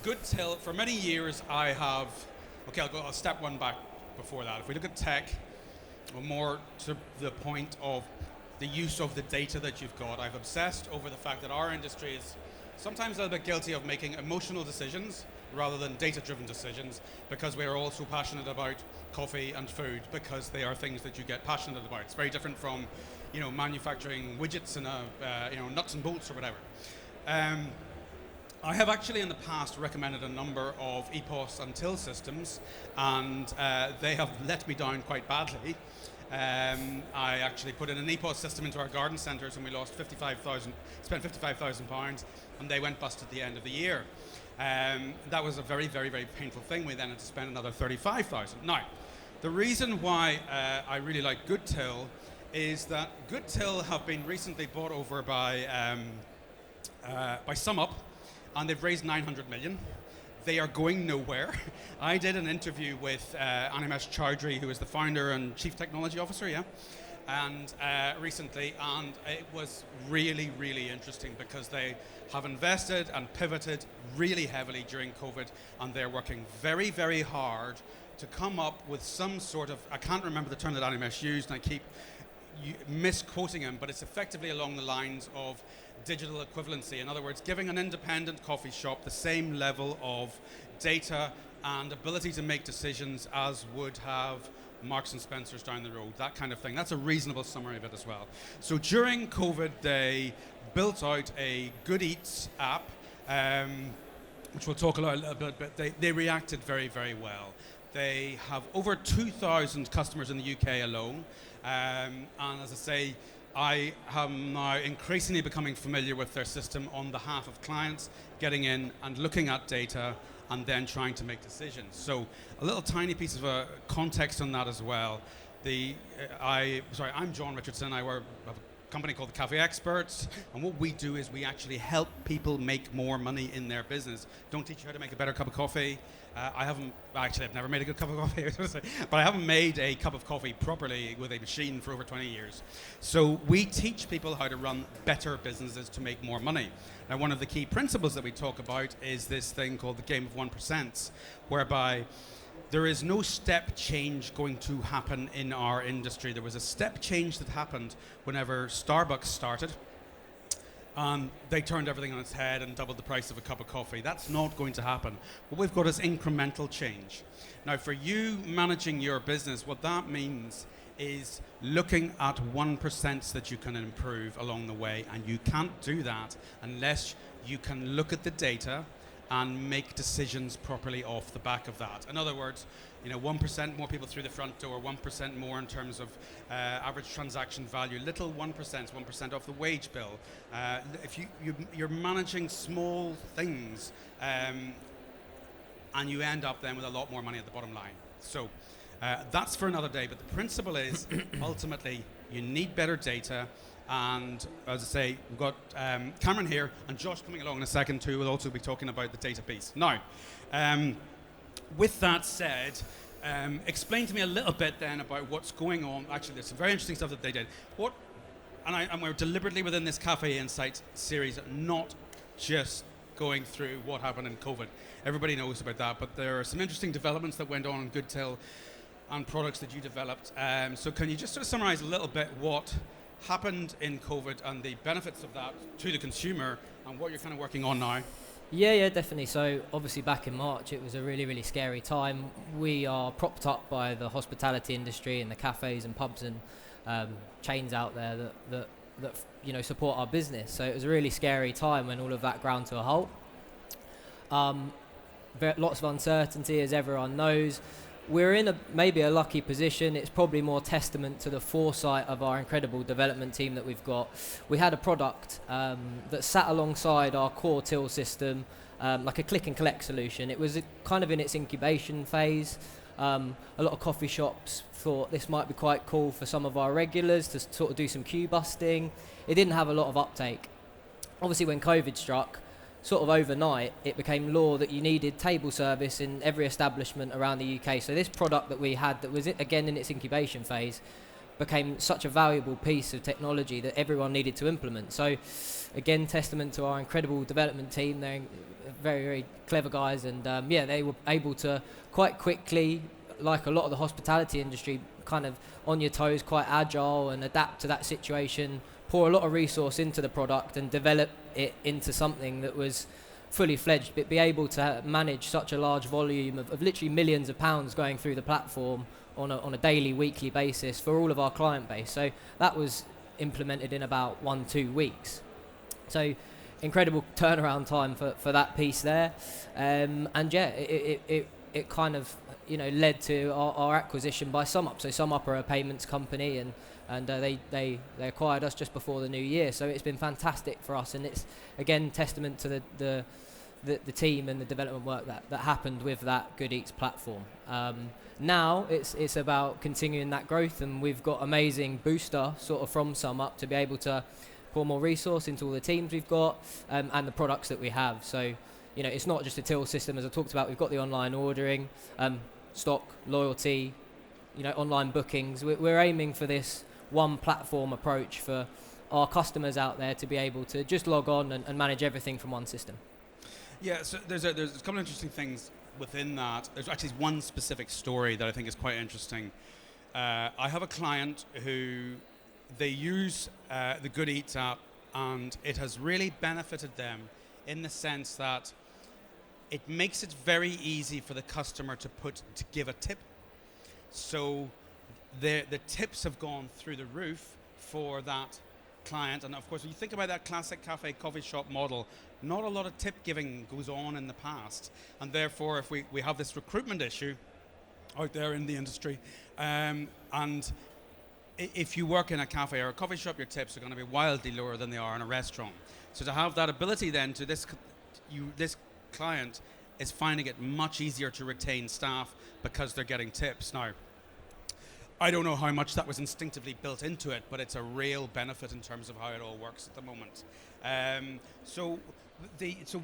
Good Till, for many years I have, okay, I'll step one back before that. If we look at tech, or more to the point of the use of the data that you've got, I've obsessed over the fact that our industry is sometimes a little bit guilty of making emotional decisions rather than data-driven decisions, because we are all so passionate about coffee and food, because they are things that you get passionate about. It's very different from, manufacturing widgets and nuts and bolts or whatever. I have actually in the past recommended a number of EPOS and till systems, and they have let me down quite badly. I actually put in an EPOS system into our garden centres, and we lost spent £55,000, and they went bust at the end of the year. That was a very, very, very painful thing. We then had to spend another 35,000. Now, the reason why I really like Good Till is that Good Till have been recently bought over by SumUp, and they've raised 900 million. They are going nowhere. I did an interview with Animesh Chaudhry, who is the founder and chief technology officer, and recently, and it was really, really interesting because they have invested and pivoted really heavily during COVID, and they're working very, very hard to come up with some sort of, I can't remember the term that Animesh used, and I keep misquoting him, but it's effectively along the lines of digital equivalency. In other words, giving an independent coffee shop the same level of data and ability to make decisions as would have Marks and Spencer's down the road, that kind of thing. That's a reasonable summary of it as well. So during COVID, they built out a Good Eats app, which we'll talk a little bit, but they reacted very, very well. They have over 2,000 customers in the UK alone, and as I say, I am now increasingly becoming familiar with their system on behalf of clients, getting in and looking at data and then trying to make decisions. So a little tiny piece of context on that as well. I'm John Richardson. I work at a company called the Cafe Experts, and what we do is we actually help people make more money in their business. Don't teach you how to make a better cup of coffee. I've never made a good cup of coffee, but I haven't made a cup of coffee properly with a machine for over 20 years. So we teach people how to run better businesses to make more money. Now, one of the key principles that we talk about is this thing called the game of 1%, whereby there is no step change going to happen in our industry. There was a step change that happened whenever Starbucks started. They turned everything on its head and doubled the price of a cup of coffee. That's not going to happen. What we've got is incremental change. Now, for you managing your business, what that means is looking at 1% that you can improve along the way, and you can't do that unless you can look at the data and make decisions properly off the back of that. In other words, 1% more people through the front door, 1% more in terms of average transaction value, little 1% off the wage bill. If you're managing small things, and you end up then with a lot more money at the bottom line. So that's for another day, but the principle is ultimately you need better data. And as I say, we've got Cameron here and Josh coming along in a second too. We'll also be talking about the data piece. Now, with that said, explain to me a little bit then about what's going on. Actually, there's some very interesting stuff that they did. And we're deliberately within this Cafe Insights series, not just going through what happened in COVID. Everybody knows about that, but there are some interesting developments that went on in Good Till and products that you developed. So can you just sort of summarize a little bit what happened in COVID and the benefits of that to the consumer and what you're kind of working on now? Yeah, definitely. So obviously back in March, it was a really, really scary time. We are propped up by the hospitality industry and the cafes and pubs and chains out there that support our business. So it was a really scary time when all of that ground to a halt. Lots of uncertainty, as everyone knows. We're in maybe a lucky position. It's probably more testament to the foresight of our incredible development team that we've got. We had a product that sat alongside our core till system, like a click and collect solution. It was kind of in its incubation phase. A lot of coffee shops thought this might be quite cool for some of our regulars to sort of do some queue busting. It didn't have a lot of uptake. Obviously, when COVID struck, sort of overnight, it became law that you needed table service in every establishment around the UK. So this product that we had that was, again, in its incubation phase, became such a valuable piece of technology that everyone needed to implement. So again, testament to our incredible development team. They're very, very clever guys, and they were able to quite quickly, like a lot of the hospitality industry, kind of on your toes, quite agile, and adapt to that situation, pour a lot of resource into the product and develop it into something that was fully fledged, but be able to manage such a large volume of literally millions of pounds going through the platform on a daily, weekly basis for all of our client base. So that was implemented in about 1-2 weeks. So incredible turnaround time for that piece there. It kind of led to our acquisition by SumUp. So SumUp are a payments company, and they acquired us just before the new year. So it's been fantastic for us, and it's again testament to the team and the development work that happened with that Good Eats platform. Now it's about continuing that growth, and we've got amazing booster sort of from SumUp to be able to pour more resource into all the teams we've got, and the products that we have. So it's not just a till system, as I talked about. We've got the online ordering, stock, loyalty, online bookings. We're aiming for this one platform approach for our customers out there to be able to just log on and manage everything from one system. Yeah, so there's a couple of interesting things within that. There's actually one specific story that I think is quite interesting. I have a client who they use the Good Eats app, and it has really benefited them in the sense that it makes it very easy for the customer to give a tip. So the tips have gone through the roof for that client. And of course, when you think about that classic cafe coffee shop model, not a lot of tip giving goes on in the past. And therefore, if we have this recruitment issue out there in the industry, and if you work in a cafe or a coffee shop, your tips are going to be wildly lower than they are in a restaurant. So to have that ability then to this client is finding it much easier to retain staff because they're getting tips. Now, I don't know how much that was instinctively built into it, but it's a real benefit in terms of how it all works at the moment. So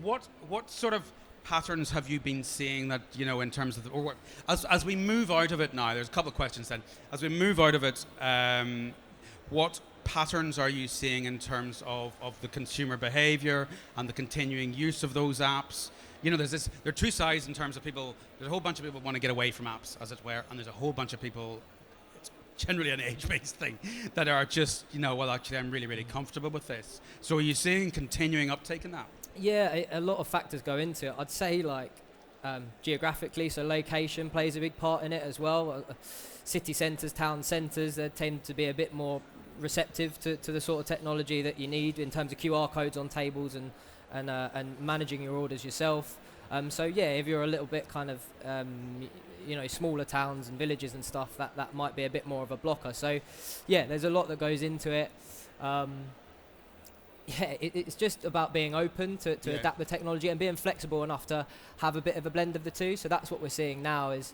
what sort of patterns have you been seeing that, in terms of, as we move out of it now, there's a couple of questions then. As we move out of it, what patterns are you seeing in terms of the consumer behavior and the continuing use of those apps? There are two sides in terms of people. There's a whole bunch of people who want to get away from apps, as it were, and there's a whole bunch of people, it's generally an age-based thing, that are just, actually I'm really, really comfortable with this. So are you seeing continuing uptake in that? Yeah, a lot of factors go into it. I'd say geographically, so location plays a big part in it as well. City centres, town centres, they tend to be a bit more receptive to the sort of technology that you need in terms of QR codes on tables and managing your orders yourself. If you're a little bit kind of smaller towns and villages and stuff, that might be a bit more of a blocker. So there's a lot that goes into it. It's just about being open to adapt the technology and being flexible enough to have a bit of a blend of the two. So that's what we're seeing now is,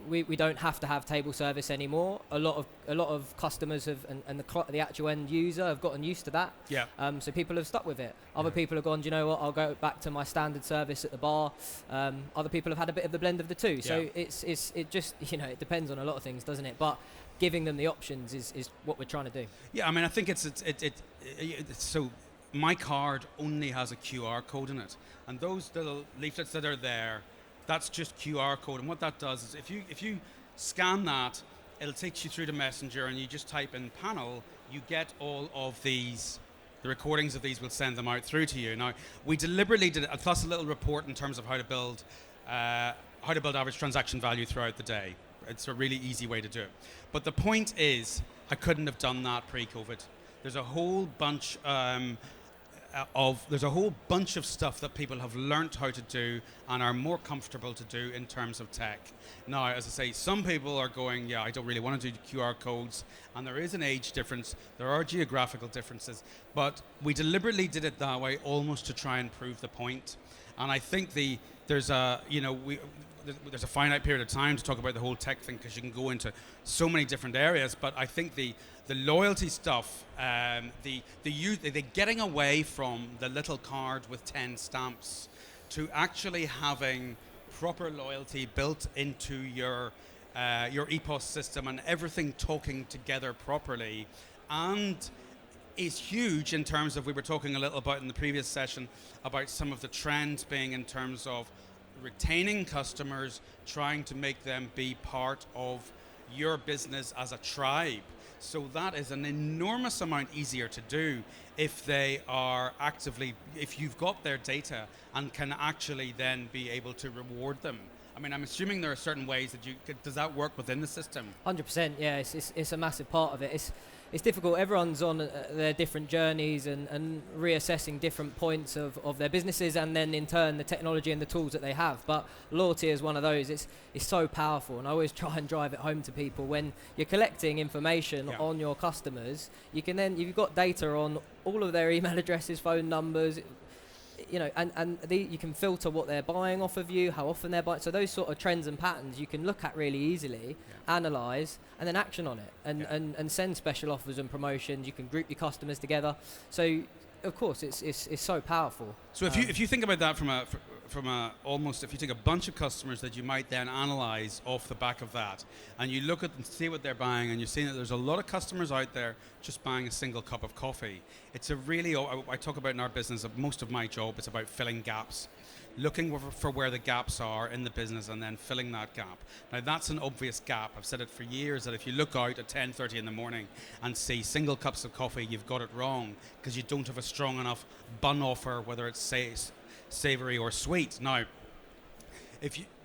we don't have to have table service anymore. A lot of customers have, and the actual end user have gotten used to that. Yeah. So people have stuck with it. Other people have gone, do you know what? I'll go back to my standard service at the bar. Other people have had a bit of the blend of the two. So it just it depends on a lot of things, doesn't it? But giving them the options is what we're trying to do. Yeah, I mean, I think it's so my card only has a QR code in it, and those little leaflets that are there, that's just QR code. And what that does is if you scan that, it'll take you through to Messenger, and you just type in panel, you get all of these. The recordings of these will send them out through to you. Now, we deliberately did it, plus a little report in terms of how to build average transaction value throughout the day. It's a really easy way to do it. But the point is, I couldn't have done that pre-COVID. There's a whole bunch of stuff that people have learnt how to do and are more comfortable to do in terms of tech. Now, as I say, some people are going, I don't really want to do QR codes, and there is an age difference, there are geographical differences, but we deliberately did it that way almost to try and prove the point. And I think there's a finite period of time to talk about the whole tech thing, because you can go into so many different areas. But I think the loyalty stuff, the getting away from the little card with 10 stamps to actually having proper loyalty built into your your EPOS system and everything talking together properly, and is huge in terms of, we were talking a little about in the previous session about some of the trends being in terms of retaining customers, trying to make them be part of your business as a tribe. So that is an enormous amount easier to do if they are actively, if you've got their data and can actually then be able to reward them. I mean, I'm assuming there are certain ways that does that work within the system? 100%, yeah, it's a massive part of it. It's difficult. Everyone's on their different journeys and reassessing different points of their businesses, and then in turn the technology and the tools that they have. But loyalty is one of those. It's so powerful, and I always try and drive it home to people. When you're collecting information on your customers, you've got data on all of their email addresses, phone numbers, you know, and you can filter what they're buying off of you, how often they're buying. So those sort of trends and patterns you can look at really easily, analyze, and then action on it, and send special offers and promotions. You can group your customers together. So of course it's so powerful. So if you think about that from a almost, if you take a bunch of customers that you might then analyze off the back of that, and you look at and see what they're buying, and you're seeing that there's a lot of customers out there just buying a single cup of coffee. It's a really, I talk about in our business, most of my job is about filling gaps, looking for where the gaps are in the business and then filling that gap. Now that's an obvious gap. I've said it for years that if you look out at 10:30 in the morning and see single cups of coffee, you've got it wrong, because you don't have a strong enough bun offer, whether it's savory or sweet. Now,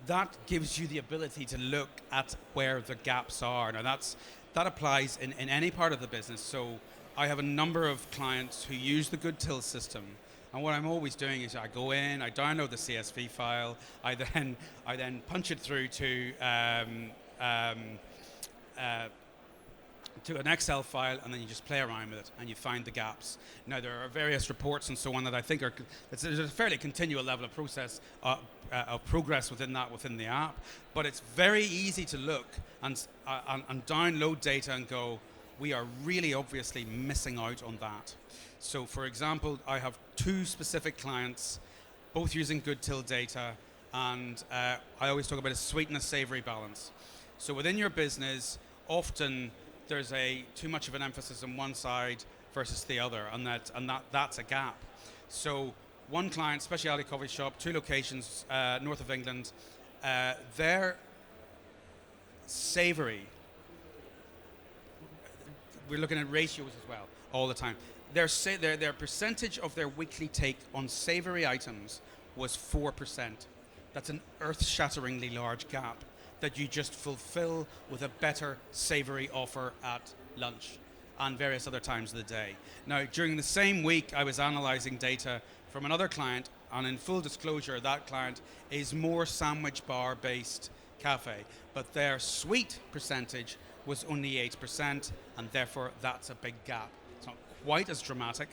that gives you the ability to look at where the gaps are. Now that applies in any part of the business. So I have a number of clients who use the Good Till system. And what I'm always doing is I go in, I download the CSV file, I then punch it through to an Excel file, and then you just play around with it and you find the gaps. Now there are various reports and so on that I think there's a fairly continual level of process of progress within the app, but it's very easy to look and download data and go, we are really obviously missing out on that. So for example, I have 2 specific clients, both using Good Till data, and I always talk about a sweet and a savory balance. So within your business, often there's too much of an emphasis on one side versus the other, and that's a gap. So one client, specialty coffee shop, 2 locations north of England, their savory, we're looking at ratios as well all the time. Their percentage of their weekly take on savory items was 4%. That's an earth-shatteringly large gap that you just fulfill with a better savory offer at lunch and various other times of the day. Now, during the same week, I was analyzing data from another client, and in full disclosure, that client is more sandwich bar-based cafe, but their sweet percentage was only 8%, and therefore that's a big gap. It's not quite as dramatic,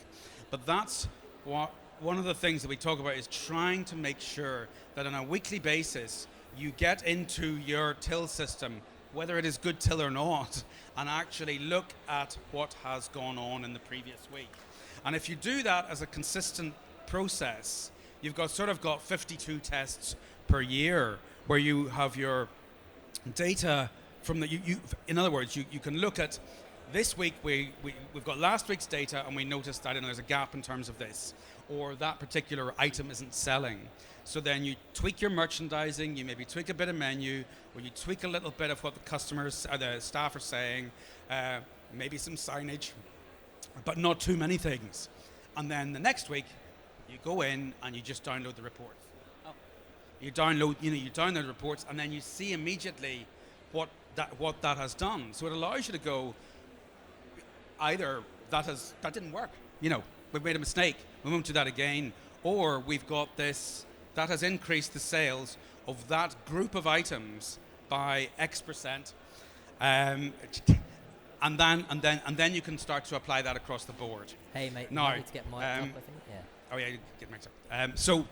but that's what one of the things that we talk about is trying to make sure that on a weekly basis you get into your till system, whether it is Good Till or not, and actually look at what has gone on in the previous week. And if you do that as a consistent process, you've got 52 tests per year where you have your data from in other words, you can look at this week, we've got last week's data, and we noticed that there's a gap in terms of this, or that particular item isn't selling. So then you tweak your merchandising, you maybe tweak a bit of menu, or you tweak a little bit of what the customers or the staff are saying, maybe some signage, but not too many things. And then the next week, you go in and you just download the report. Oh. You download reports, and then you see immediately what that has done. So it allows you to go, either that didn't work, we've made a mistake, we won't do that again, or we've got this that has increased the sales of that group of items by X%, and then you can start to apply that across the board. Hey mate, now, you need to get mic'd up, I think. Yeah. Oh yeah, get mic'd up. So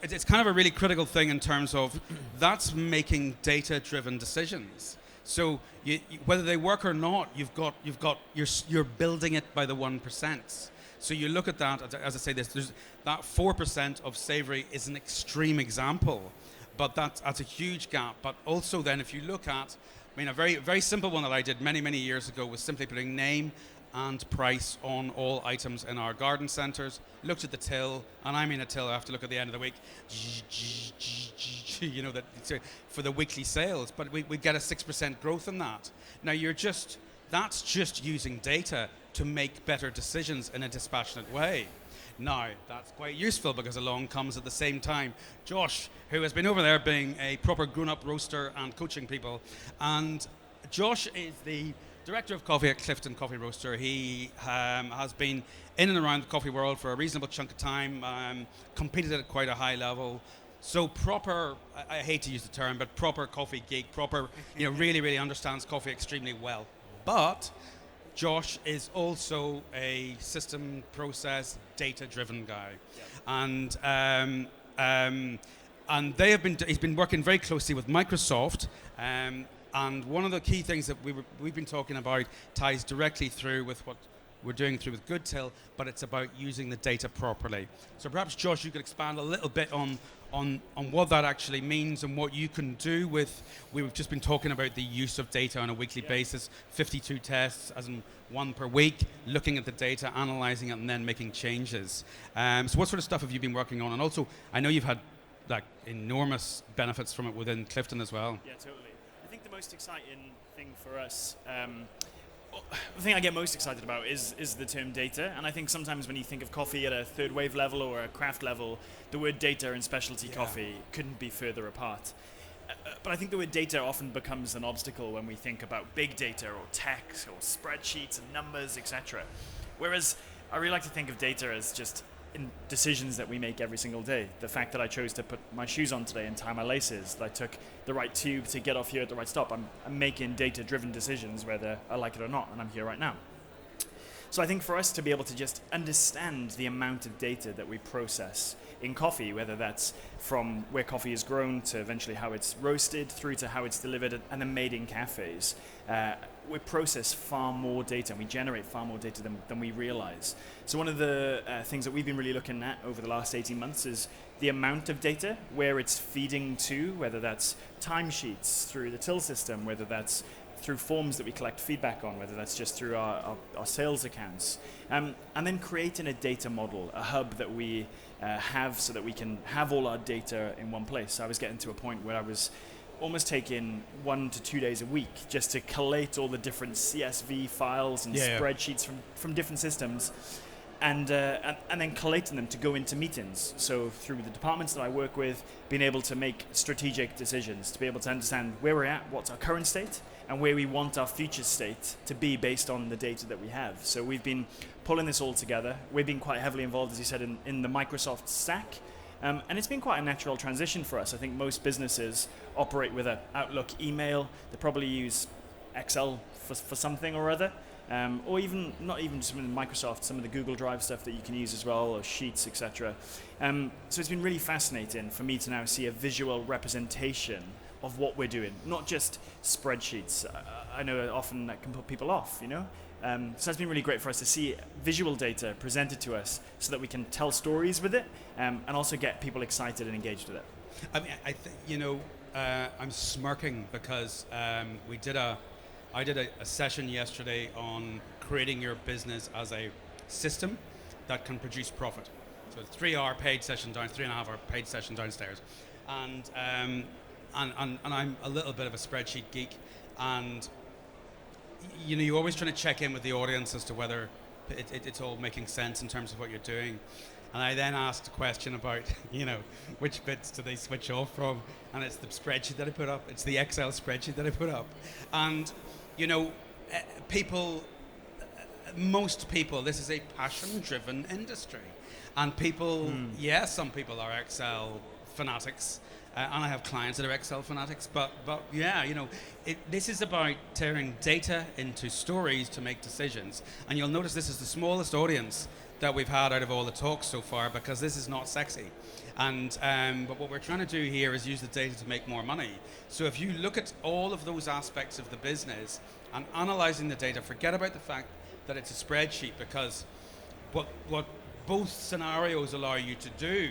it's kind of a really critical thing in terms of that's making data-driven decisions. So whether they work or not, you're building it by the 1%. So you look at that, as I say, there's that 4% of savory is an extreme example, But that's a huge gap. But also then if you look at, I mean, a very, very simple one that I did many, many years ago was simply putting name and price on all items in our garden centres, looked at the till, and I mean a till I have to look at the end of the week, you know, that for the weekly sales, but we get a 6% growth in that. Now that's just using data to make better decisions in a dispassionate way. Now, that's quite useful because along comes at the same time Josh, who has been over there being a proper grown-up roaster and coaching people. And Josh is the director of coffee at Clifton Coffee Roaster. He has been in and around the coffee world for a reasonable chunk of time, competed at quite a high level. So proper, I hate to use the term, but proper coffee geek, proper, you know, really, really understands coffee extremely well. But Josh is also a system process data-driven guy, and they have been. He's been working very closely with Microsoft, and one of the key things that we've been talking about ties directly through with what we're doing through with GoodTill, but it's about using the data properly. So perhaps Josh, you could expand a little bit on what that actually means and what you can do with. We've just been talking about the use of data on a weekly basis, 52 tests, as in one per week, looking at the data, analyzing it, and then making changes. So what sort of stuff have you been working on? And also, I know you've had like enormous benefits from it within Clifton as well. Yeah, totally. I think the most exciting thing for us, the thing I get most excited about is the term data. And I think sometimes when you think of coffee at a third wave level or a craft level, the word data and specialty coffee couldn't be further apart. But I think the word data often becomes an obstacle when we think about big data or text or spreadsheets and numbers, etc. Whereas I really like to think of data as just in decisions that we make every single day. The fact that I chose to put my shoes on today and tie my laces, that I took the right tube to get off here at the right stop. I'm making data-driven decisions whether I like it or not, and I'm here right now. So I think for us to be able to just understand the amount of data that we process in coffee, whether that's from where coffee is grown to eventually how it's roasted through to how it's delivered and then made in cafes, we process far more data and we generate far more data than we realize. So one of the things that we've been really looking at over the last 18 months is the amount of data, where it's feeding to, whether that's timesheets through the till system, whether that's through forms that we collect feedback on, whether that's just through our sales accounts, and then creating a data model, a hub that we have so that we can have all our data in one place. I was getting to a point where I was almost taking 1 to 2 days a week just to collate all the different CSV files and spreadsheets from different systems, and then collating them to go into meetings. So through the departments that I work with, being able to make strategic decisions, to be able to understand where we're at, what's our current state, and where we want our future state to be based on the data that we have. So we've been pulling this all together. We've been quite heavily involved, as you said, in the Microsoft stack. And it's been quite a natural transition for us. I think most businesses operate with an Outlook email. They probably use Excel for something or other. Or even, not even just with Microsoft, some of the Google Drive stuff that you can use as well, or Sheets, etc. So it's been really fascinating for me to now see a visual representation of what we're doing, not just spreadsheets. I know often that can put people off, you know? So it's been really great for us to see visual data presented to us so that we can tell stories with it, and also get people excited and engaged with it. I mean, I'm smirking because I did a session yesterday on creating your business as a system that can produce profit. So it's 3-hour paid session 3.5-hour paid session downstairs, and I'm a little bit of a spreadsheet geek, and you know, you're always trying to check in with the audience as to whether it's all making sense in terms of what you're doing. And I then asked a question about, you know, which bits do they switch off from? And it's the spreadsheet that I put up. It's the Excel spreadsheet that I put up. And, you know, most people, this is a passion-driven industry. And people, some people are Excel fanatics. And I have clients that are Excel fanatics, but yeah, you know, this is about turning data into stories to make decisions. And you'll notice this is the smallest audience that we've had out of all the talks so far, because this is not sexy. And but what we're trying to do here is use the data to make more money. So if you look at all of those aspects of the business and analyzing the data, forget about the fact that it's a spreadsheet, because what both scenarios allow you to do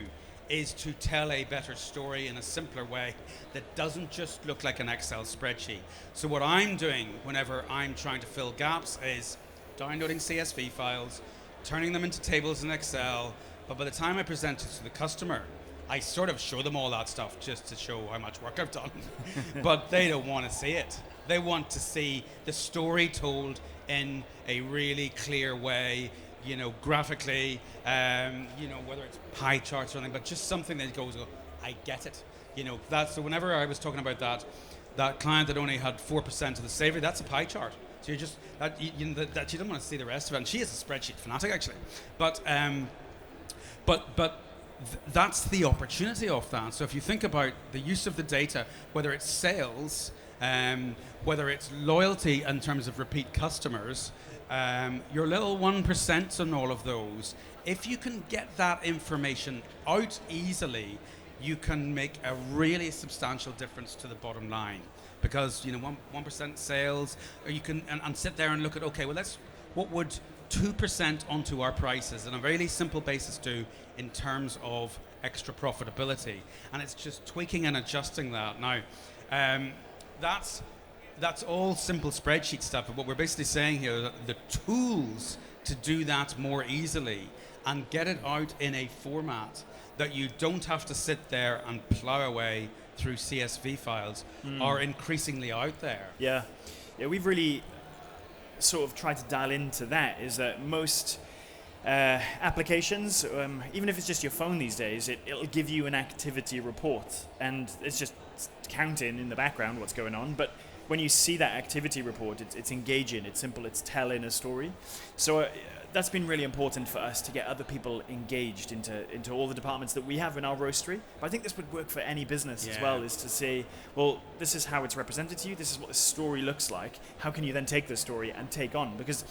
is to tell a better story in a simpler way that doesn't just look like an Excel spreadsheet. So what I'm doing whenever I'm trying to fill gaps is downloading CSV files, turning them into tables in Excel, but by the time I present it to the customer, I sort of show them all that stuff just to show how much work I've done. But they don't want to see it. They want to see the story told in a really clear way, graphically, whether it's pie charts or anything, but just something that goes, I get it. So whenever I was talking about that client that only had 4% of the savory, that's a pie chart. So you just, that you don't want to see the rest of it. And she is a spreadsheet fanatic, actually. But that's the opportunity of that. So if you think about the use of the data, whether it's sales, whether it's loyalty in terms of repeat customers, your little 1% on all of those, if you can get that information out easily, you can make a really substantial difference to the bottom line. Because 1% sales, or you can and sit there and look at, okay, well, what would 2% onto our prices on a really simple basis do in terms of extra profitability? And it's just tweaking and adjusting that. Now, that's all simple spreadsheet stuff, but what we're basically saying here is that the tools to do that more easily and get it out in a format that you don't have to sit there and plow away through CSV files are increasingly out there. Yeah, we've really sort of tried to dial into that, is that most applications, even if it's just your phone these days, it'll give you an activity report, and it's just counting in the background what's going on. But when you see that activity report, it's engaging, it's simple, it's telling a story. So that's been really important for us to get other people engaged into all the departments that we have in our roastery. But I think this would work for any business as well, is to say, well, this is how it's represented to you, this is what the story looks like. How can you then take the story and take on? Because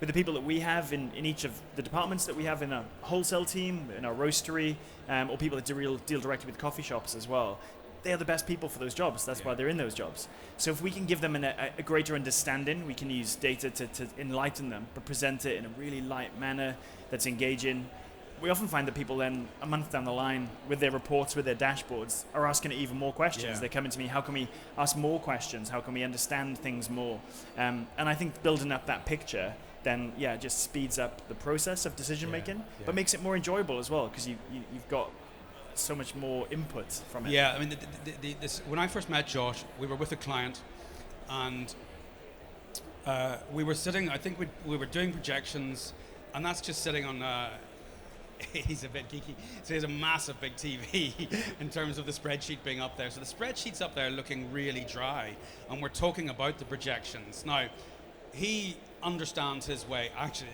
with the people that we have in each of the departments that we have in our wholesale team, in our roastery, or people that deal directly with coffee shops as well, they are the best people for those jobs. That's why they're in those jobs. So if we can give them a greater understanding, we can use data to enlighten them, but present it in a really light manner that's engaging. We often find that people then, a month down the line, with their reports, with their dashboards, are asking even more questions. Yeah. They're coming to me, how can we ask more questions? How can we understand things more? And I think building up that picture then, it just speeds up the process of decision making, but makes it more enjoyable as well, because you've got so much more input from it. Yeah, I mean, this, when I first met Josh, we were with a client, and we were sitting, I think we were doing projections, and that's just sitting on, he's a bit geeky, so he has a massive big TV in terms of the spreadsheet being up there. So the spreadsheet's up there looking really dry, and we're talking about the projections. Now, he understands his way. Actually,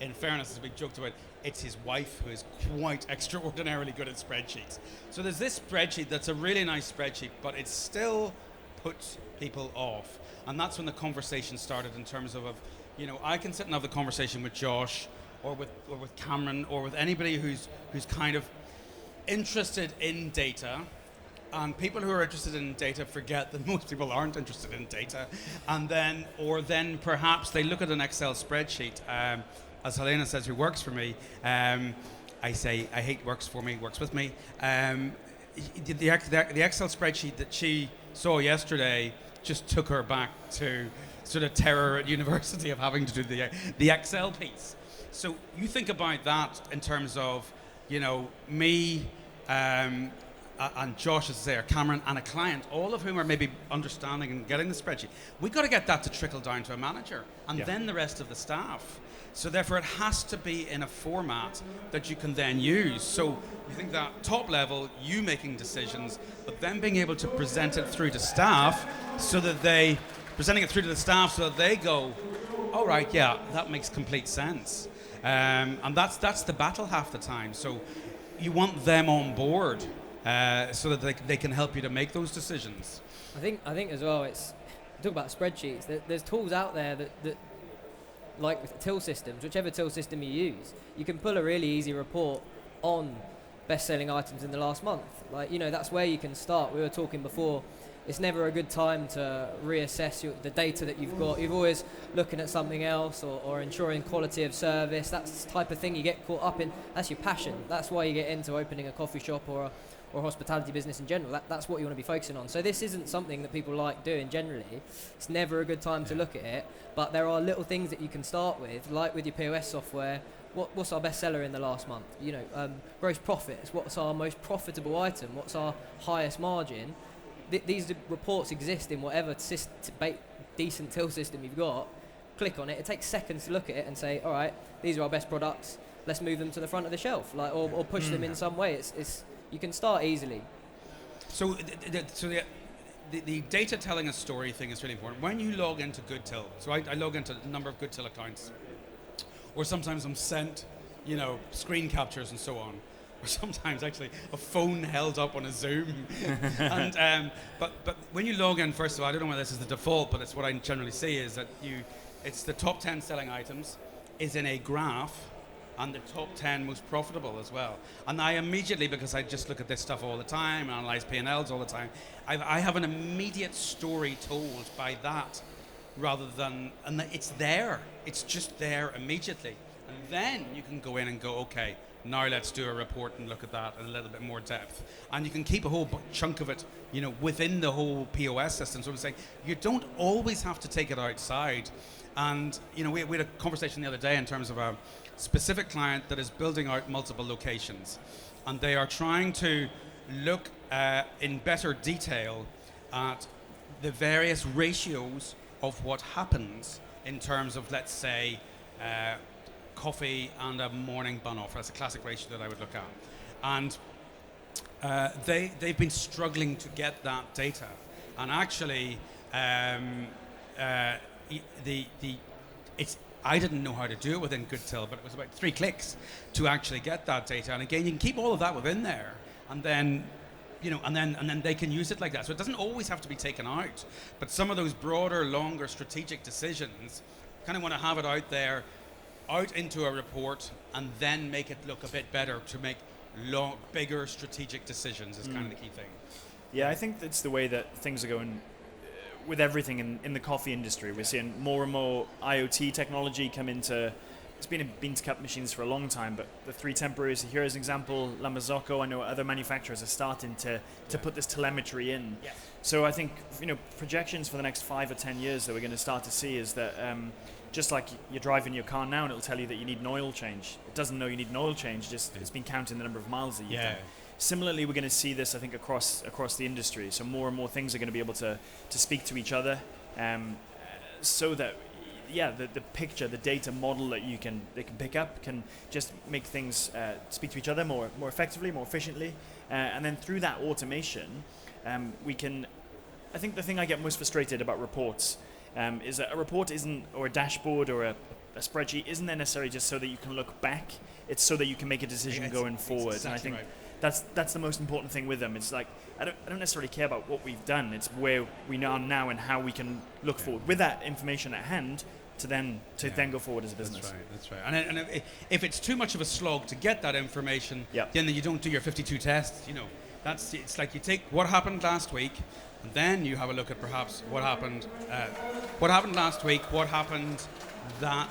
in fairness, as we joked about, it's his wife who is quite extraordinarily good at spreadsheets. So there's this spreadsheet that's a really nice spreadsheet, but it still puts people off. And that's when the conversation started in terms of I can sit and have the conversation with Josh or with Cameron or with anybody who's kind of interested in data. And people who are interested in data forget that most people aren't interested in data. And then perhaps they look at an Excel spreadsheet, as Helena says, who works for me. I say, I hate works for me, works with me. The Excel spreadsheet that she saw yesterday just took her back to sort of terror at university of having to do the Excel piece. So you think about that in terms of, me, and Josh, as I say, or Cameron, and a client, all of whom are maybe understanding and getting the spreadsheet. We've got to get that to trickle down to a manager, and then the rest of the staff. So therefore, it has to be in a format that you can then use. So you think that top level, you making decisions, but then being able to present it through to staff, presenting it through to the staff so that they go, all right, yeah, that makes complete sense. And that's the battle half the time. So you want them on board. So that they can help you to make those decisions. I think as well, it's talk about spreadsheets. There's tools out there that like with till systems, whichever till system you use, you can pull a really easy report on best-selling items in the last month. Like that's where you can start. We were talking before it's never a good time to reassess the data that you've got. You're always looking at something else or ensuring quality of service. That's the type of thing you get caught up in. That's your passion. That's why you get into opening a coffee shop or a hospitality business in general. That's what you want to be focusing on. So this isn't something that people like doing generally. It's never a good time to look at it, but there are little things that you can start with, like with your POS software. What's our best seller in the last month? Gross profits. What's our most profitable item? What's our highest margin? These reports exist in whatever decent till system you've got. Click on it. It takes seconds to look at it and say, all right, these are our best products. Let's move them to the front of the shelf, or push them in some way. It's you can start easily. So the data telling a story thing is really important. When you log into GoodTill, so I log into a number of GoodTill accounts, or sometimes I'm sent, screen captures and so on. Or sometimes actually a phone held up on a Zoom. And but when you log in, first of all, I don't know whether this is the default, but it's what I generally see is that it's the top 10 selling items is in a graph, and the top 10 most profitable as well. And I immediately, because I just look at this stuff all the time and analyze P&Ls all the time, I have an immediate story told by that, rather than, and it's there. It's just there immediately. And then you can go in and go, okay, now let's do a report and look at that in a little bit more depth. And you can keep a whole chunk of it, within the whole POS system. So I'm saying you don't always have to take it outside. And, we had a conversation the other day in terms of a specific client that is building out multiple locations. And they are trying to look in better detail at the various ratios of what happens in terms of, let's say, coffee and a morning bun offer. That's a classic ratio that I would look at. And they've been struggling to get that data. And actually, I didn't know how to do it within GoodTill, but it was about 3 clicks to actually get that data. And again, you can keep all of that within there, and then and then they can use it like that. So it doesn't always have to be taken out, but some of those broader, longer strategic decisions, kind of want to have it out there, out into a report, and then make it look a bit better to make bigger strategic decisions is kind of the key thing. Yeah, I think that's the way that things are going with everything in the coffee industry. We're seeing more and more IoT technology come into. It's been in bean-to-cup machines for a long time, but the 3 Temporaries here as an example, La Marzocco, I know other manufacturers are starting to put this telemetry in. Yes. So I think projections for the next 5 or 10 years that we're going to start to see is that just like you're driving your car now and it'll tell you that you need an oil change. It doesn't know you need an oil change, it's been counting the number of miles that you've done. Similarly, we're going to see this, I think, across the industry. So more and more things are going to be able to speak to each other, so that the picture, the data model that they can pick up can just make things speak to each other more effectively, more efficiently, and then through that automation, we can. I think the thing I get most frustrated about reports is that a report or a dashboard or a spreadsheet isn't there necessarily just so that you can look back. It's so that you can make a decision going forward. Exactly, and I think right. that's the most important thing with them. It's like I don't necessarily care about what we've done. It's where we are now and how we can look forward with that information at hand to then go forward as a business. That's right. And if it's too much of a slog to get that information, Yep. then you don't do your 52 tests. It's like you take what happened last week, and then you have a look at perhaps what happened last week, what happened that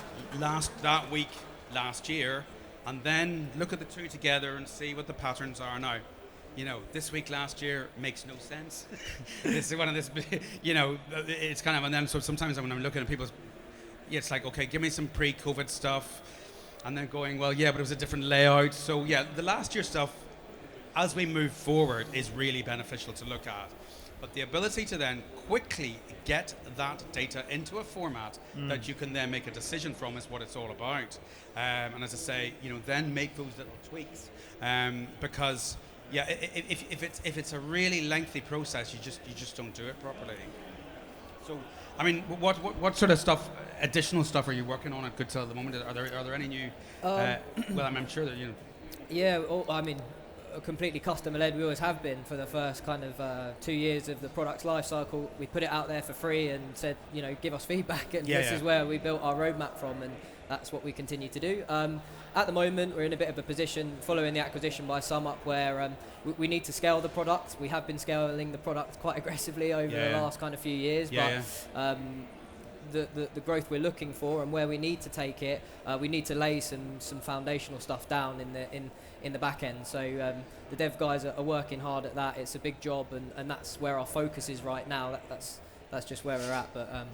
week last year, and then look at the two together and see what the patterns are now. This week last year makes no sense. This is one of this, it's kind of, and then so sometimes when I'm looking at people's, it's like, okay, give me some pre-COVID stuff, and then going, well, yeah, but it was a different layout. So yeah, the last year stuff, as we move forward, is really beneficial to look at. But the ability to then quickly get that data into a format that you can then make a decision from is what it's all about. And as I say, then make those little tweaks, because if it's a really lengthy process, you just don't do it properly. So, I mean, what sort of stuff, additional stuff, are you working on at GoodTill at the moment? Are there any new? Well, I'm sure that Yeah, I mean, completely customer led. We always have been for the first kind of 2 years of the product's life cycle. We put it out there for free and said, give us feedback, and this is where we built our roadmap from, and that's what we continue to do. At the moment, we're in a bit of a position following the acquisition by SumUp where we need to scale the product. We have been scaling the product quite aggressively over the last kind of few years, the growth we're looking for and where we need to take it, we need to lay some foundational stuff down in the back end. So the dev guys are working hard at that. It's a big job, and that's where our focus is right now. That's just where we're at. But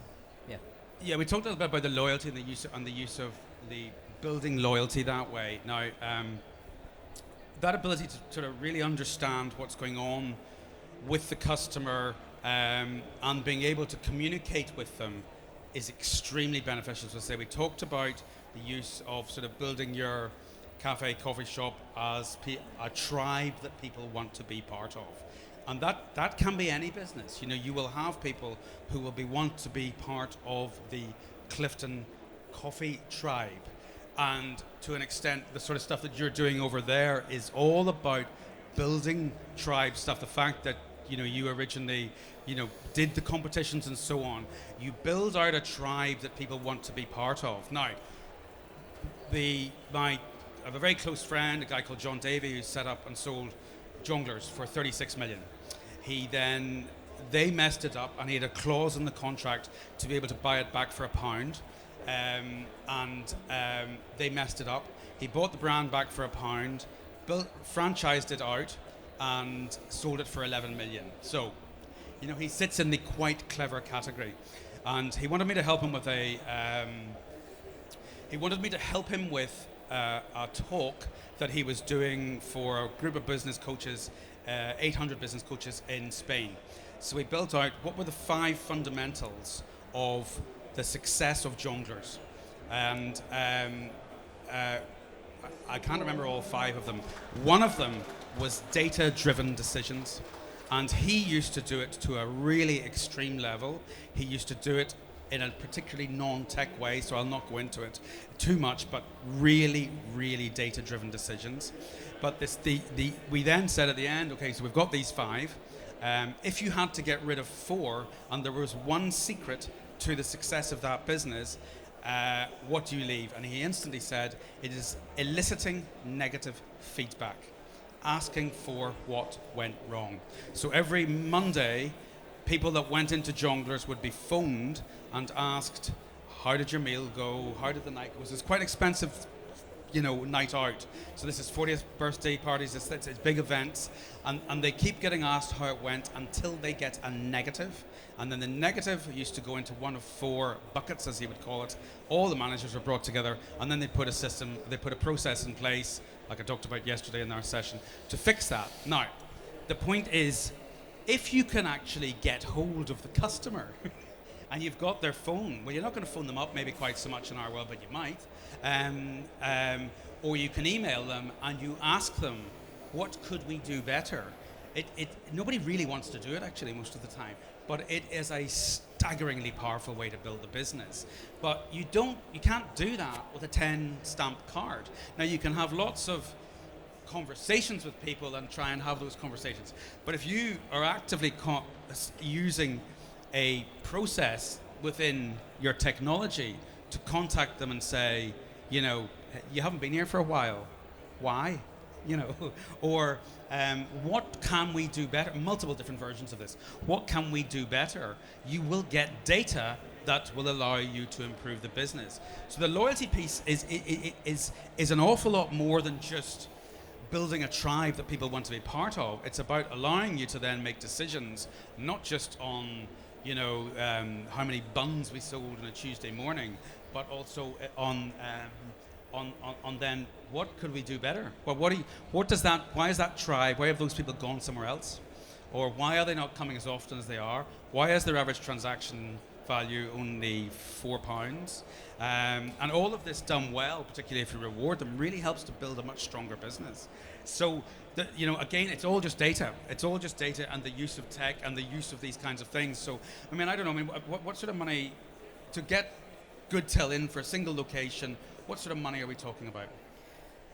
yeah, we talked a little bit about the loyalty and the use of the building loyalty that way. Now, that ability to sort of really understand what's going on with the customer and being able to communicate with them is extremely beneficial. So say we talked about the use of sort of building your cafe, coffee shop as a tribe that people want to be part of. And that can be any business. You will have people who will want to be part of the Clifton Coffee tribe. And to an extent, the sort of stuff that you're doing over there is all about building tribe stuff. The fact that you originally did the competitions and so on. You build out a tribe that people want to be part of. Now, I have a very close friend, a guy called John Davey, who set up and sold Jongleurs for 36 million. They messed it up, and he had a clause in the contract to be able to buy it back for £1. They messed it up. He bought the brand back for £1, franchised it out, and sold it for 11 million. So, he sits in the quite clever category, and he wanted me to help him with a talk that he was doing for a group of business coaches, 800 business coaches in Spain. So we built out what were the 5 fundamentals of the success of Jongleurs, and I can't remember all 5 of them. One of them was data-driven decisions, and he used to do it to a really extreme level. He used to do it in a particularly non-tech way, so I'll not go into it too much, but really, really data-driven decisions. But we then said at the end, okay, so we've got these 5. If you had to get rid of 4, and there was one secret to the success of that business, what do you leave? And he instantly said, it is eliciting negative feedback, asking for what went wrong. So every Monday, people that went into Jongleurs would be phoned and asked, how did your meal go? How did the night go? It's quite expensive, night out. So this is 40th birthday parties, it's big events, and they keep getting asked how it went until they get a negative. And then the negative used to go into one of 4 buckets, as he would call it. All the managers were brought together, and then they put a process in place, like I talked about yesterday in our session, to fix that. Now, the point is, if you can actually get hold of the customer and you've got their phone, well, you're not going to phone them up maybe quite so much in our world, but you might, or you can email them and you ask them, what could we do better? Nobody really wants to do it actually most of the time, but it is a staggeringly powerful way to build a business. But you can't do that with a 10 stamp card. Now you can have lots of conversations with people and try and have those conversations. But if you are actively using a process within your technology to contact them and say, you haven't been here for a while, why? Or what can we do better? Multiple different versions of this. What can we do better? You will get data that will allow you to improve the business. So the loyalty piece is an awful lot more than just building a tribe that people want to be part of. It's about allowing you to then make decisions, not just on how many buns we sold on a Tuesday morning, but also on then what could we do better? Well, why is that tribe, why have those people gone somewhere else? Or why are they not coming as often as they are? Why is their average transaction value only £4? And all of this done well, particularly if you reward them, really helps to build a much stronger business. So, again, it's all just data. It's all just data and the use of tech and the use of these kinds of things. So, I don't know, what sort of money to get Good Till in for a single location? What sort of money are we talking about?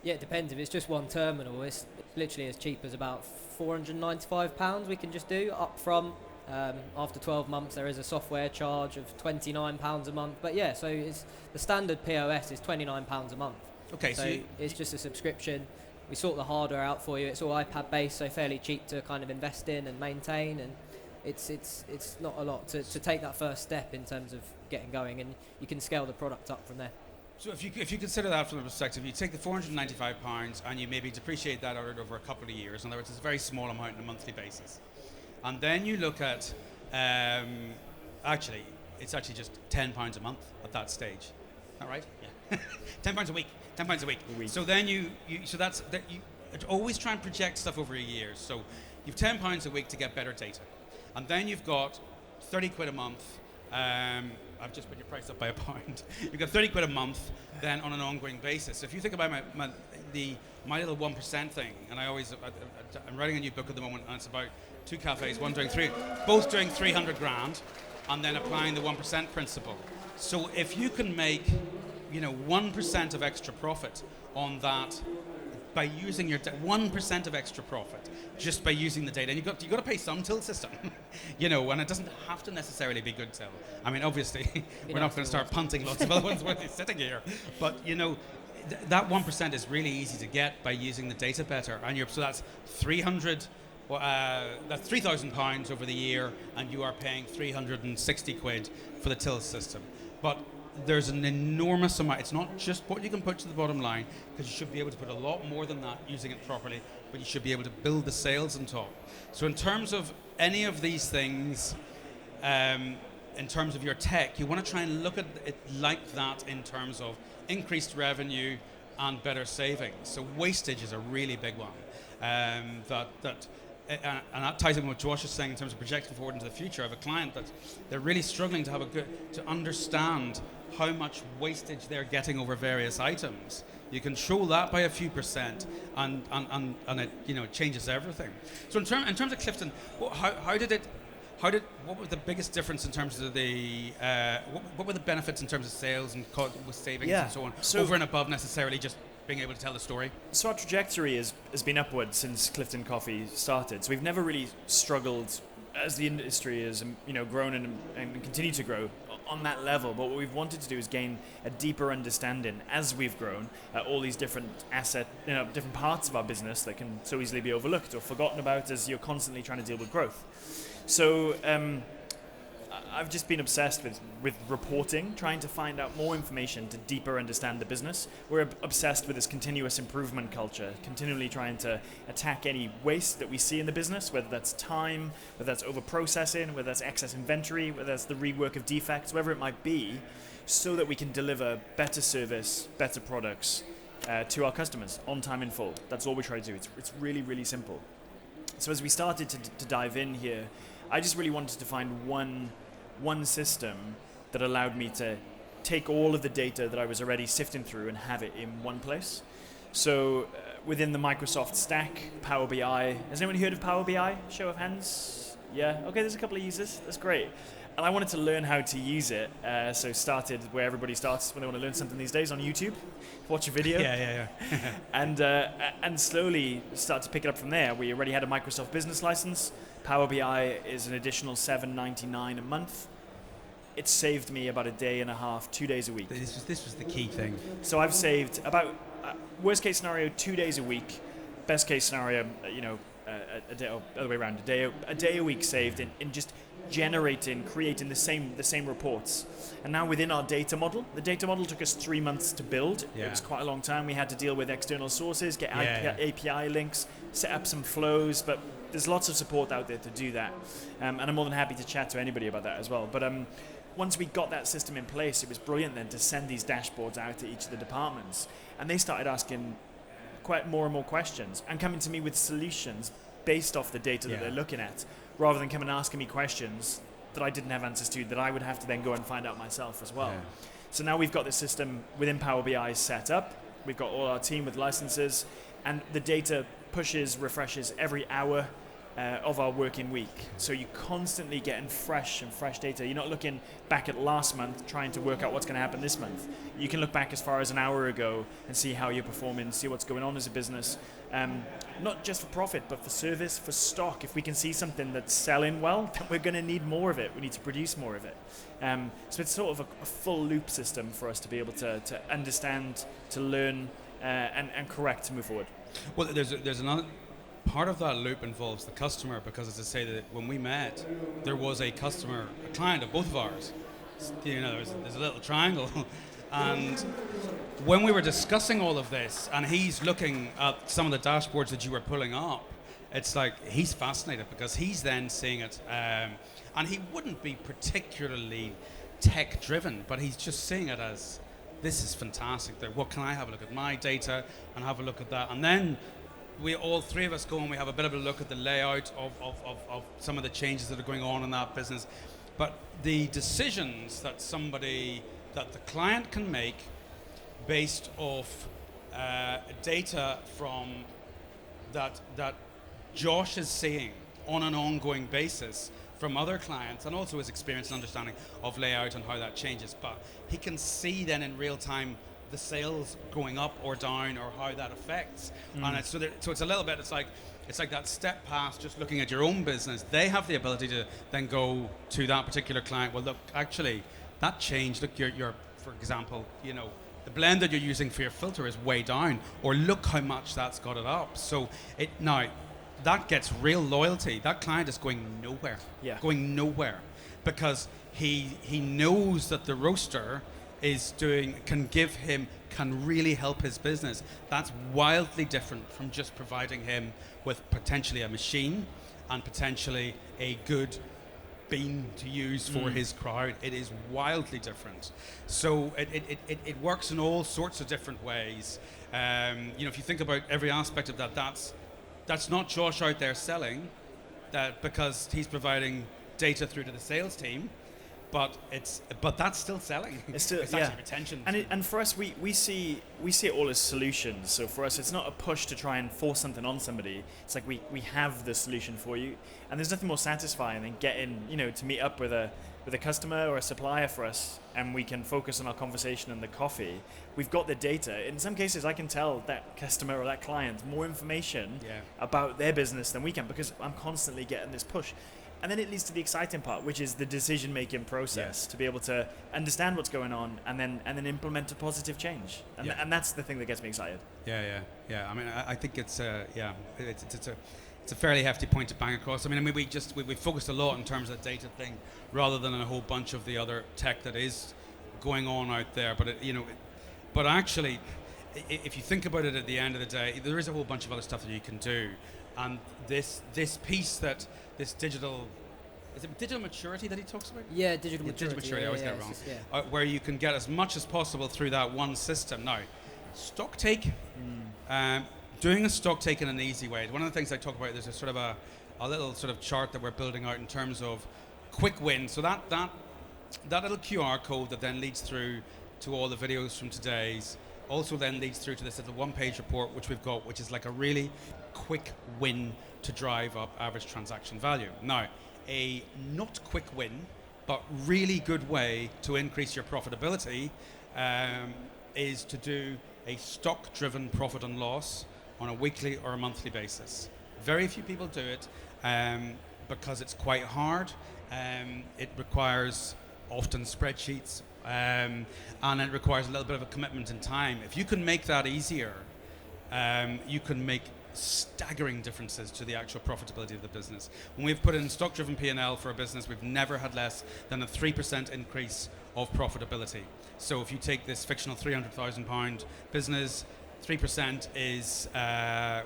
Yeah, it depends. If it's just one terminal, it's literally as cheap as about £495 we can just do up front. After 12 months, there is a software charge of £29 a month. But yeah, so it's the standard POS is £29 a month. Okay, so it's just a subscription. We sort the hardware out for you. It's all iPad based, so fairly cheap to kind of invest in and maintain. And it's not a lot to take that first step in terms of getting going, and you can scale the product up from there. So if you consider that from the perspective, you take the £495 and you maybe depreciate that over a couple of years. In other words, it's a very small amount on a monthly basis. And then you look at, actually, it's actually just £10 a month at that stage. Is that right? Yeah. £10 a week. £10 a week. So then you always try and project stuff over a year. So you've £10 a week to get better data. And then you've got 30 quid a month. I've just put your price up by £1. You've got 30 quid a month then on an ongoing basis. So if you think about my little 1% thing, and I'm writing a new book at the moment, and it's about two cafes, both doing 300 grand, and then applying the 1% principle. So if you can make 1% of extra profit on that by using your 1% of extra profit just by using the data, and you've got to pay some till system, and it doesn't have to necessarily be good till. I mean, obviously, we're not going to start punting lots of other ones when they're sitting here, but that 1% is really easy to get by using the data better, and so that's 300. That's £3,000 over the year, and you are paying 360 quid for the till system. But there's an enormous amount. It's not just what you can put to the bottom line, because you should be able to put a lot more than that using it properly, but you should be able to build the sales on top. So in terms of any of these things, in terms of your tech, you want to try and look at it like that in terms of increased revenue and better savings. So wastage is a really big one. And that ties in with what Josh is saying in terms of projecting forward into the future. I have a client that they're really struggling to understand how much wastage they're getting over various items. You control that by a few percent, and it changes everything. So in terms of Clifton, what was the biggest difference in terms of what were the benefits in terms of sales and with savings and so on, over and above necessarily just being able to tell the story? So our trajectory has been upward since Clifton Coffee started. So we've never really struggled as the industry has grown and continued to grow on that level. But what we've wanted to do is gain a deeper understanding as we've grown all these different different parts of our business that can so easily be overlooked or forgotten about as you're constantly trying to deal with growth. So I've just been obsessed with reporting, trying to find out more information to deeper understand the business. We're obsessed with this continuous improvement culture, continually trying to attack any waste that we see in the business, whether that's time, whether that's over-processing, whether that's excess inventory, whether that's the rework of defects, whatever it might be, so that we can deliver better service, better products to our customers on time in full. That's all we try to do. It's really, really simple. So as we started to dive in here, I just really wanted to find one system that allowed me to take all of the data that I was already sifting through and have it in one place. So within the Microsoft stack, Power BI, has anyone heard of Power BI? Show of hands? Yeah, okay, there's a couple of users, that's great. And I wanted to learn how to use it, so started where everybody starts when they want to learn something these days, on YouTube. Watch a video. Yeah. and slowly start to pick it up from there. We already had a Microsoft Business license. Power BI is an additional $7.99 a month. It saved me about a day and a half, 2 days a week. This was the key thing. So I've saved about, worst case scenario, 2 days a week. Best case scenario, a day, or other way around, a day a week saved in just creating the same reports. And now within our data model, the data model took us 3 months to build. Yeah. It was quite a long time. We had to deal with external sources, get API links, set up some flows, but there's lots of support out there to do that. And I'm more than happy to chat to anybody about that as well. But once we got that system in place, it was brilliant then to send these dashboards out to each of the departments. And they started asking quite more and more questions and coming to me with solutions based off the data that they're looking at, rather than coming and asking me questions that I didn't have answers to, that I would have to then go and find out myself as well. Yeah. So now we've got the system within Power BI set up. We've got all our team with licenses, and the data pushes, refreshes every hour. of our working week. So you're constantly getting fresh data. You're not looking back at last month trying to work out what's going to happen this month. You can look back as far as an hour ago and see how you're performing, see what's going on as a business. Not just for profit, but for service, for stock. If we can see something that's selling well, then we're going to need more of it. We need to produce more of it. So it's sort of a full loop system for us to be able to understand, to learn, and correct to move forward. Well, there's another part of that loop involves the customer, because as I say, that when we met, there was a client of both of ours. You know, there's a little triangle. And when we were discussing all of this, and he's looking at some of the dashboards that you were pulling up, it's like he's fascinated because he's then seeing it, and he wouldn't be particularly tech driven, but he's just seeing it as, this is fantastic. That what can I have a look at my data and have a look at that, and then we all three of us go and we have a bit of a look at the layout of some of the changes that are going on in that business. But the decisions that the client can make based off data from that Josh is seeing on an ongoing basis from other clients, and also his experience and understanding of layout and how that changes. But he can see then in real time the sales going up or down, or how that affects. And so it's a little bit, it's like that step past just looking at your own business. They have the ability to then go to that particular client. Well, look, actually, that changed. Look, your for example, you know, the blend that you're using for your filter is way down, or look how much that's got it up. So now that gets real loyalty. That client is going nowhere. Yeah. Going nowhere, because he knows that the roaster can really help his business. That's wildly different from just providing him with potentially a machine and potentially a good bean to use for his crowd. It is wildly different. So it works in all sorts of different ways. You know, if you think about every aspect of that, that's not Josh out there selling that because he's providing data through to the sales team. But that's still selling. It's actually retention. And for us, we see it all as solutions. So for us, it's not a push to try and force something on somebody. It's like we have the solution for you, and there's nothing more satisfying than getting, you know, to meet up with a customer or a supplier for us, and we can focus on our conversation and the coffee. We've got the data. In some cases, I can tell that customer or that client more information about their business than we can, because I'm constantly getting this push. And then it leads to the exciting part, which is the decision-making process, to be able to understand what's going on and then implement a positive change. And that's the thing that gets me excited. Yeah. I mean, I think it's a fairly hefty point to bang across. I mean, we focused a lot in terms of the data thing, rather than a whole bunch of the other tech that is going on out there. But actually, if you think about it, at the end of the day, there is a whole bunch of other stuff that you can do. And this piece that this digital, is it digital maturity that he talks about? Yeah, digital maturity. Digital maturity, I always get it wrong. Where you can get as much as possible through that one system. Now, stock take, doing a stock take in an easy way. One of the things I talk about, there's a sort of a little sort of chart that we're building out in terms of quick win. So that little QR code that then leads through to all the videos from today's, also then leads through to this little one-page report which we've got, which is like a really quick win to drive up average transaction value. Now, a not quick win, but really good way to increase your profitability is to do a stock-driven profit and loss on a weekly or a monthly basis. Very few people do it because it's quite hard. It requires often spreadsheets, and it requires a little bit of a commitment in time. If you can make that easier, you can make staggering differences to the actual profitability of the business. When we've put in stock-driven P&L for a business, we've never had less than a 3% increase of profitability. So if you take this fictional £300,000 business, 3% is,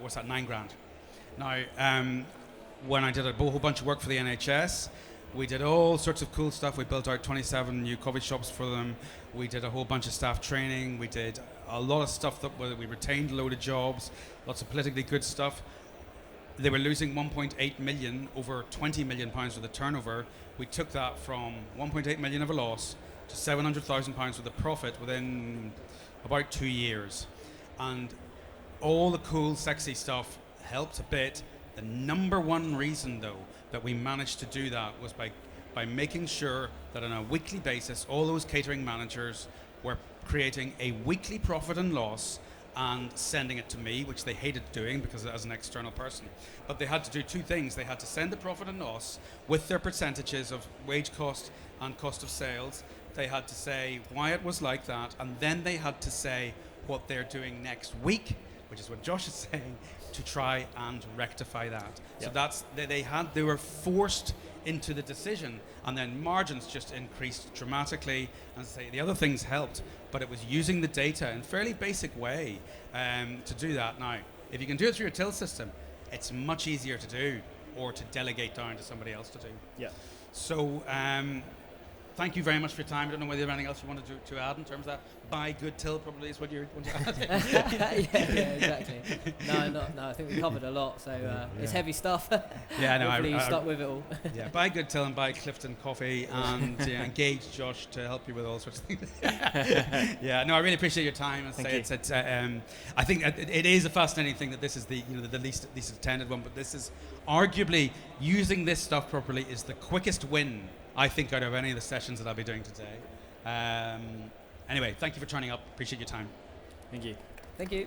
what's that, £9,000. Now, when I did a whole bunch of work for the NHS, we did all sorts of cool stuff. We built out 27 new coffee shops for them. We did a whole bunch of staff training. We did a lot of stuff that we retained a load of jobs, lots of politically good stuff. They were losing 1.8 million, over 20 million pounds worth of turnover. We took that from 1.8 million of a loss to 700,000 pounds worth of profit within about 2 years. And all the cool, sexy stuff helped a bit, The number one reason, though, that we managed to do that was by making sure that on a weekly basis, all those catering managers were creating a weekly profit and loss and sending it to me, which they hated doing because as an external person. But they had to do two things. They had to send the profit and loss with their percentages of wage cost and cost of sales. They had to say why it was like that, and then they had to say what they're doing next week, which is what Josh is saying, to try and rectify that. Yep. So that's they were forced into the decision, and then margins just increased dramatically. And say the other things helped, but it was using the data in a fairly basic way to do that. Now, if you can do it through a till system, it's much easier to do, or to delegate down to somebody else to do. Yeah. So thank you very much for your time. I don't know whether you have anything else you wanted to add in terms of that. Buy good till probably is what you want to add. yeah, exactly. No, I think we covered a lot, so it's heavy stuff. Yeah, no, Hopefully you stuck with it all. Yeah, buy good till and buy Clifton coffee, and engage Josh to help you with all sorts of things. Yeah, no, I really appreciate your time. I think it is a fascinating thing that this is the least attended one, but this is arguably using this stuff properly is the quickest win I think out of any of the sessions that I'll be doing today. Anyway, thank you for turning up. Appreciate your time. Thank you. Thank you.